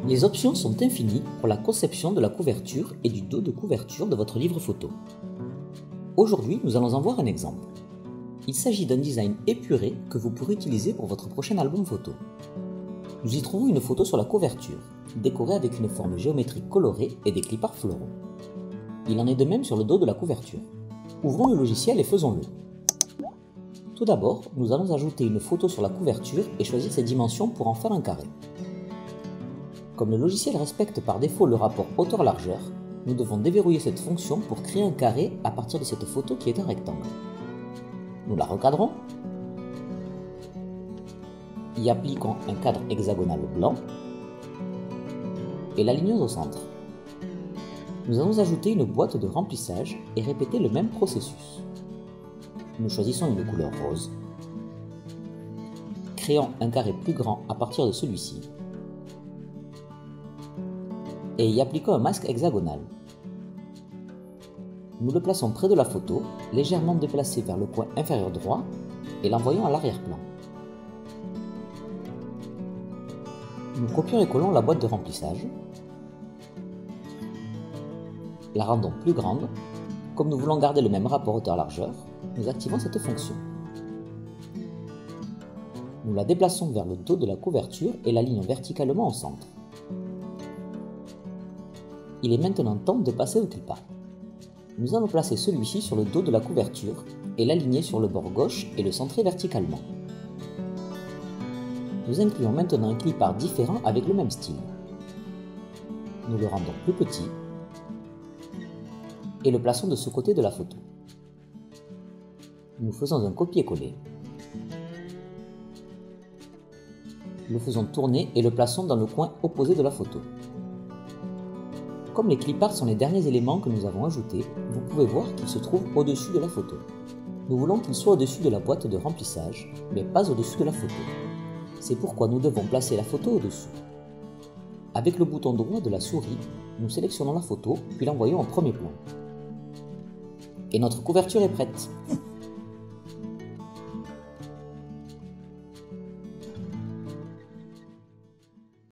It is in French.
Les options sont infinies pour la conception de la couverture et du dos de couverture de votre livre photo. Aujourd'hui, nous allons en voir un exemple. Il s'agit d'un design épuré que vous pourrez utiliser pour votre prochain album photo. Nous y trouvons une photo sur la couverture, décorée avec une forme géométrique colorée et des clipart fleurons. Il en est de même sur le dos de la couverture. Ouvrons le logiciel et faisons-le. Tout d'abord, nous allons ajouter une photo sur la couverture et choisir ses dimensions pour en faire un carré. Comme le logiciel respecte par défaut le rapport hauteur-largeur, nous devons déverrouiller cette fonction pour créer un carré à partir de cette photo qui est un rectangle. Nous la recadrons, y appliquons un cadre hexagonal blanc et l'alignons au centre. Nous allons ajouter une boîte de remplissage et répéter le même processus. Nous choisissons une couleur rose, créons un carré plus grand à partir de celui-ci et y appliquons un masque hexagonal. Nous le plaçons près de la photo, légèrement déplacé vers le coin inférieur droit et l'envoyons à l'arrière-plan. Nous copions et collons la boîte de remplissage, la rendons plus grande. Comme nous voulons garder le même rapport hauteur-largeur, nous activons cette fonction. Nous la déplaçons vers le dos de la couverture et l'alignons verticalement au centre. Il est maintenant temps de passer au clipart. Nous allons placer celui-ci sur le dos de la couverture et l'aligner sur le bord gauche et le centrer verticalement. Nous incluons maintenant un clipart différent avec le même style. Nous le rendons plus petit et le plaçons de ce côté de la photo. Nous faisons un copier-coller. Le faisons tourner et le plaçons dans le coin opposé de la photo. Comme les cliparts sont les derniers éléments que nous avons ajoutés, vous pouvez voir qu'ils se trouvent au-dessus de la photo. Nous voulons qu'ils soient au-dessus de la boîte de remplissage, mais pas au-dessus de la photo. C'est pourquoi nous devons placer la photo au-dessus. Avec le bouton droit de la souris, nous sélectionnons la photo, puis l'envoyons en premier plan. Et notre couverture est prête.